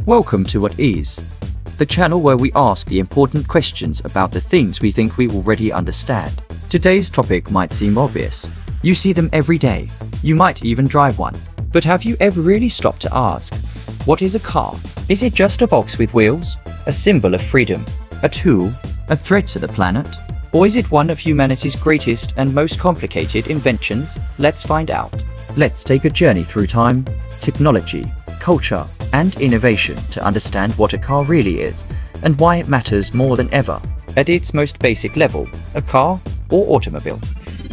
Welcome to What Is, the channel where we ask the important questions about the things we think we already understand. Today's topic might seem obvious. You see them every day. You might even drive one. But have you ever really stopped to ask, what is a car? Is it just a box with wheels? A symbol of freedom? A tool? A threat to the planet? Or is it one of humanity's greatest and most complicated inventions? Let's find out. Let's take a journey through time, technology, culture, and innovation to understand what a car really is and why it matters more than ever. At its most basic level, a car, or automobile,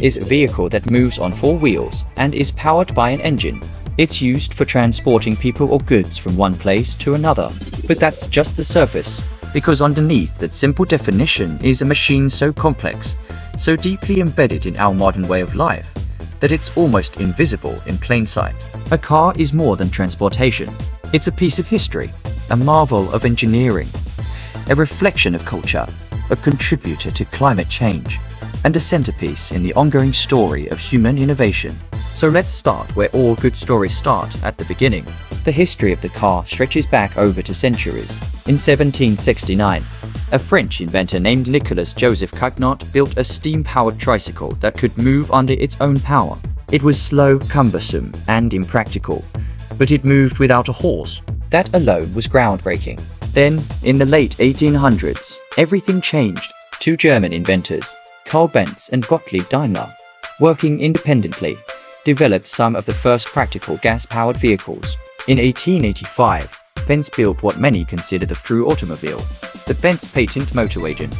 is a vehicle that moves on four wheels and is powered by an engine. It's used for transporting people or goods from one place to another. But that's just the surface, because underneath that simple definition is a machine so complex, so deeply embedded in our modern way of life, that it's almost invisible in plain sight. A car is more than transportation. It's a piece of history, a marvel of engineering, a reflection of culture, a contributor to climate change, and a centerpiece in the ongoing story of human innovation. So let's start where all good stories start, at the beginning. The history of the car stretches back over 2 centuries. In 1769, a French inventor named Nicolas Joseph Cugnot built a steam-powered tricycle that could move under its own power. It was slow, cumbersome, and impractical, but it moved without a horse. That alone was groundbreaking. Then, in the late 1800s, everything changed. 2 German inventors, Karl Benz and Gottlieb Daimler, working independently, developed some of the first practical gas-powered vehicles. In 1885, Benz built what many consider the true automobile, the Benz patent motorwagen.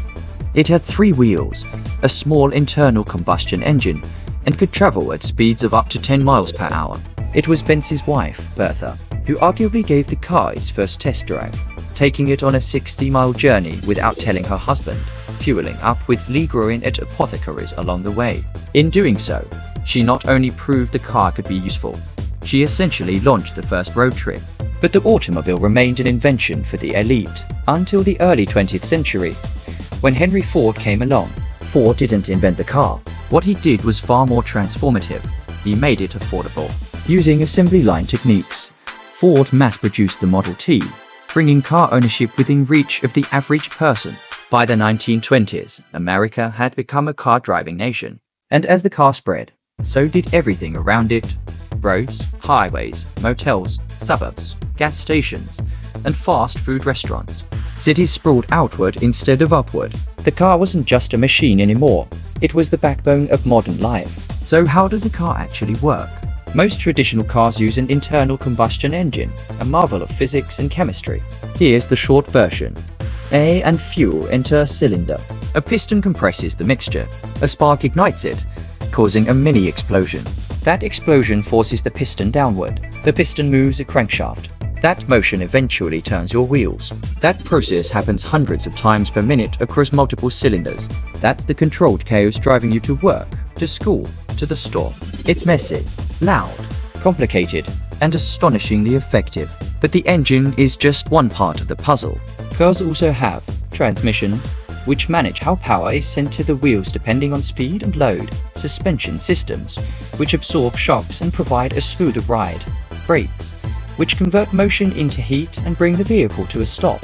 It had 3 wheels, a small internal combustion engine, and could travel at speeds of up to 10 miles per hour. It was Benz's wife, Bertha, who arguably gave the car its first test drive, taking it on a 60-mile journey without telling her husband, fueling up with Legroin at apothecaries along the way. In doing so, she not only proved the car could be useful, she essentially launched the first road trip. But the automobile remained an invention for the elite until the early 20th century, when Henry Ford came along. Ford didn't invent the car. What he did was far more transformative. He made it affordable. Using assembly line techniques, Ford mass-produced the Model T, bringing car ownership within reach of the average person. By the 1920s, America had become a car-driving nation. And as the car spread, so did everything around it. Roads, highways, motels, suburbs, gas stations, and fast food restaurants. Cities sprawled outward instead of upward. The car wasn't just a machine anymore. It was the backbone of modern life. So how does a car actually work? Most traditional cars use an internal combustion engine, a marvel of physics and chemistry. Here's the short version. Air and fuel enter a cylinder. A piston compresses the mixture. A spark ignites it, causing a mini explosion. That explosion forces the piston downward. The piston moves a crankshaft. That motion eventually turns your wheels. That process happens hundreds of times per minute across multiple cylinders. That's the controlled chaos driving you to work, to school, to the store. It's messy, loud, complicated, and astonishingly effective. But the engine is just one part of the puzzle. Cars also have transmissions, which manage how power is sent to the wheels depending on speed and load, suspension systems, which absorb shocks and provide a smoother ride, brakes, which convert motion into heat and bring the vehicle to a stop,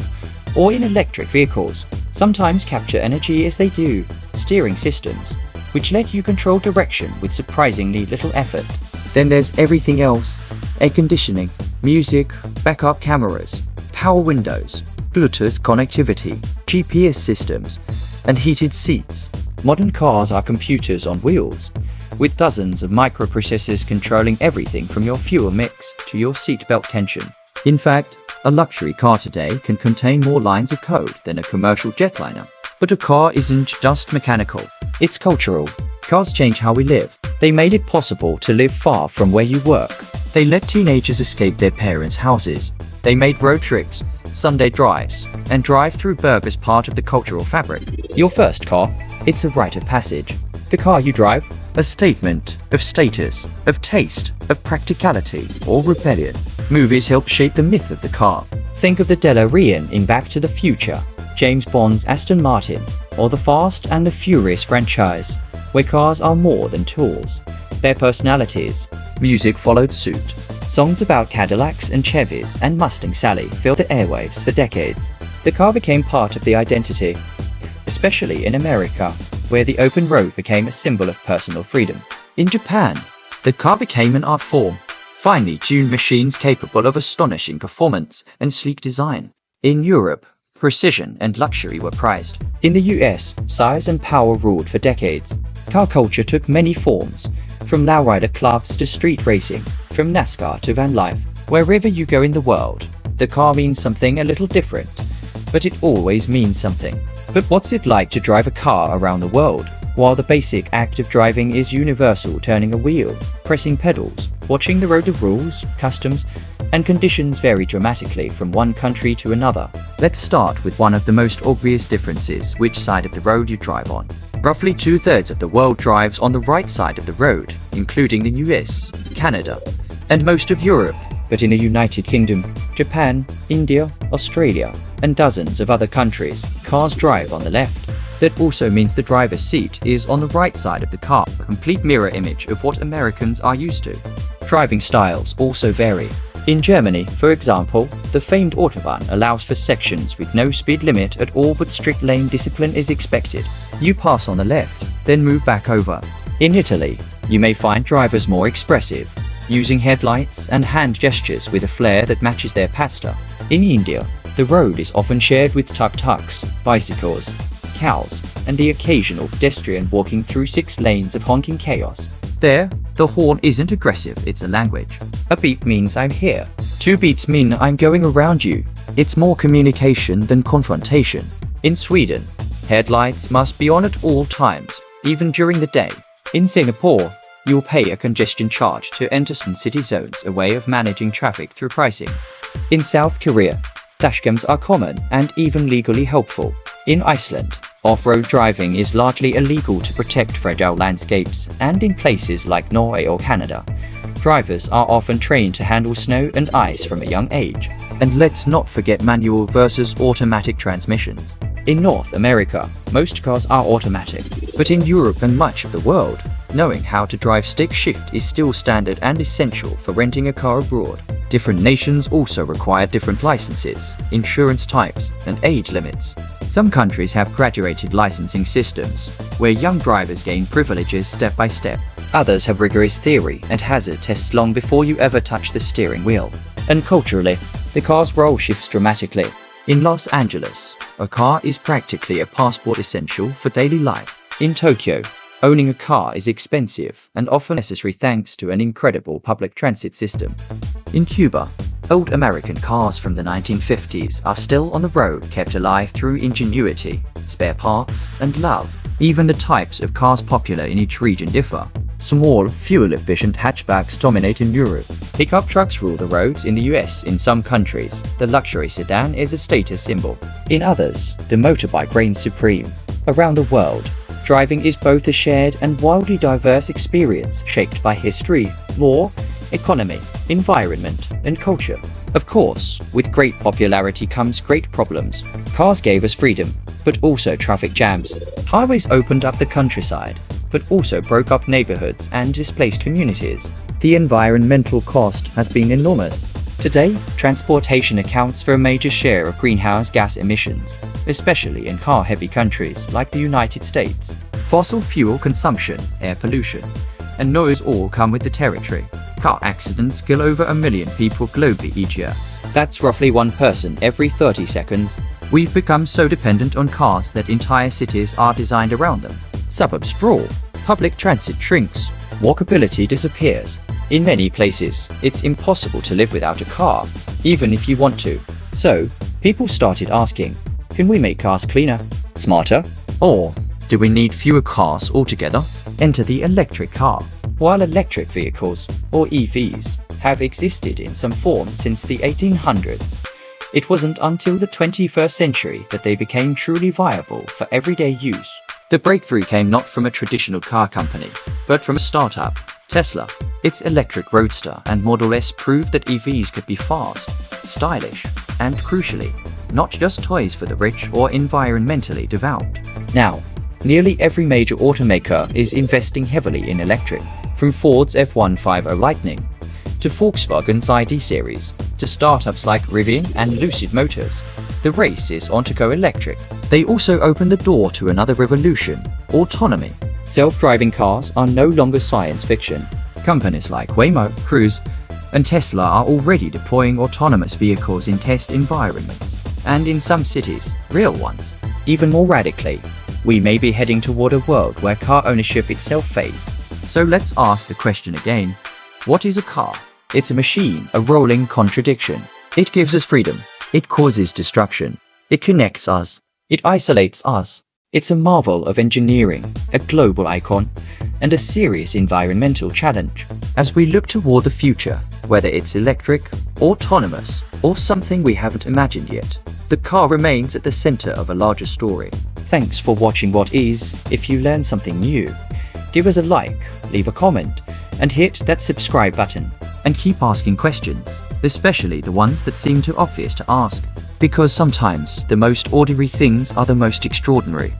or in electric vehicles, sometimes capture energy as they do, steering systems, which let you control direction with surprisingly little effort. Then there's everything else: air conditioning, music, backup cameras, power windows, Bluetooth connectivity, GPS systems, and heated seats. Modern cars are computers on wheels, with dozens of microprocessors controlling everything from your fuel mix to your seatbelt tension. In fact, a luxury car today can contain more lines of code than a commercial jetliner. But a car isn't just mechanical, it's cultural. Cars change how we live. They made it possible to live far from where you work. They let teenagers escape their parents' houses. They made road trips, Sunday drives, and drive-through burgers part of the cultural fabric. Your first car, it's a rite of passage. The car you drive, a statement of status, of taste, of practicality, or rebellion. Movies help shape the myth of the car. Think of the DeLorean in Back to the Future, James Bond's Aston Martin, or the Fast and the Furious franchise, where cars are more than tools. Their personalities. Music followed suit. Songs about Cadillacs and Chevys and Mustang Sally filled the airwaves for decades. The car became part of the identity, especially in America, where the open road became a symbol of personal freedom. In Japan, the car became an art form, finely tuned machines capable of astonishing performance and sleek design. In Europe, precision and luxury were prized. In the US, size and power ruled for decades. Car culture took many forms, from lowrider clubs to street racing, from NASCAR to van life. Wherever you go in the world, the car means something a little different, but it always means something. But what's it like to drive a car around the world? While the basic act of driving is universal, turning a wheel, pressing pedals, watching the road, the rules, customs, and conditions vary dramatically from one country to another. Let's start with one of the most obvious differences: which side of the road you drive on. Roughly 2/3 of the world drives on the right side of the road, including the US, Canada, and most of Europe. But in the United Kingdom, Japan, India, Australia, and dozens of other countries, cars drive on the left. That also means the driver's seat is on the right side of the car, a complete mirror image of what Americans are used to. Driving styles also vary. In Germany, for example, the famed Autobahn allows for sections with no speed limit at all, but strict lane discipline is expected. You pass on the left, then move back over. In Italy, you may find drivers more expressive, using headlights and hand gestures with a flair that matches their pasta. In India, the road is often shared with tuk-tuks, bicycles, cows, and the occasional pedestrian walking through 6 lanes of honking chaos. There, the horn isn't aggressive, it's a language. A beep means I'm here. 2 beeps mean I'm going around you. It's more communication than confrontation. In Sweden, headlights must be on at all times, even during the day. In Singapore, you'll pay a congestion charge to enter some city zones, a way of managing traffic through pricing. In South Korea, dashcams are common and even legally helpful. In Iceland, off-road driving is largely illegal to protect fragile landscapes, and in places like Norway or Canada, drivers are often trained to handle snow and ice from a young age. And let's not forget manual versus automatic transmissions. In North America, most cars are automatic, but in Europe and much of the world, knowing how to drive stick shift is still standard and essential for renting a car abroad. Different nations also require different licenses, insurance types, and age limits. Some countries have graduated licensing systems, where young drivers gain privileges step by step. Others have rigorous theory and hazard tests long before you ever touch the steering wheel. And culturally, the car's role shifts dramatically. In Los Angeles, a car is practically a passport, essential for daily life. In Tokyo, owning a car is expensive and often necessary thanks to an incredible public transit system. In Cuba, old American cars from the 1950s are still on the road, kept alive through ingenuity, spare parts, and love. Even the types of cars popular in each region differ. Small, fuel-efficient hatchbacks dominate in Europe. Pickup trucks rule the roads in the US. In some countries, the luxury sedan is a status symbol. In others, the motorbike reigns supreme. Around the world, driving is both a shared and wildly diverse experience, shaped by history, law, economy, environment, and culture. Of course, with great popularity comes great problems. Cars gave us freedom, but also traffic jams. Highways opened up the countryside, but also broke up neighborhoods and displaced communities. The environmental cost has been enormous. Today, transportation accounts for a major share of greenhouse gas emissions, especially in car-heavy countries like the United States. Fossil fuel consumption, air pollution, and noise all come with the territory. Car accidents kill over 1 million people globally each year. That's roughly 1 person every 30 seconds. We've become so dependent on cars that entire cities are designed around them. Suburbs sprawl, public transit shrinks, walkability disappears. In many places, it's impossible to live without a car, even if you want to. So, people started asking, can we make cars cleaner, smarter? Or, do we need fewer cars altogether? Enter the electric car. While electric vehicles, or EVs, have existed in some form since the 1800s, it wasn't until the 21st century that they became truly viable for everyday use. The breakthrough came not from a traditional car company, but from a startup, Tesla. Its electric Roadster and Model S proved that EVs could be fast, stylish, and crucially, not just toys for the rich or environmentally devout. Now, nearly every major automaker is investing heavily in electric, from Ford's F-150 Lightning to Volkswagen's ID series, to startups like Rivian and Lucid Motors. The race is on to go electric. They also open the door to another revolution, autonomy. Self-driving cars are no longer science fiction. Companies like Waymo, Cruise, and Tesla are already deploying autonomous vehicles in test environments, and in some cities, real ones. Even more radically, we may be heading toward a world where car ownership itself fades. So let's ask the question again. What is a car? It's a machine, a rolling contradiction. It gives us freedom. It causes destruction. It connects us. It isolates us. It's a marvel of engineering, a global icon, and a serious environmental challenge. As we look toward the future, whether it's electric, autonomous, or something we haven't imagined yet, the car remains at the center of a larger story. Thanks for watching What Is. If you learned something new, give us a like, leave a comment, and hit that subscribe button. And keep asking questions, especially the ones that seem too obvious to ask. Because sometimes the most ordinary things are the most extraordinary.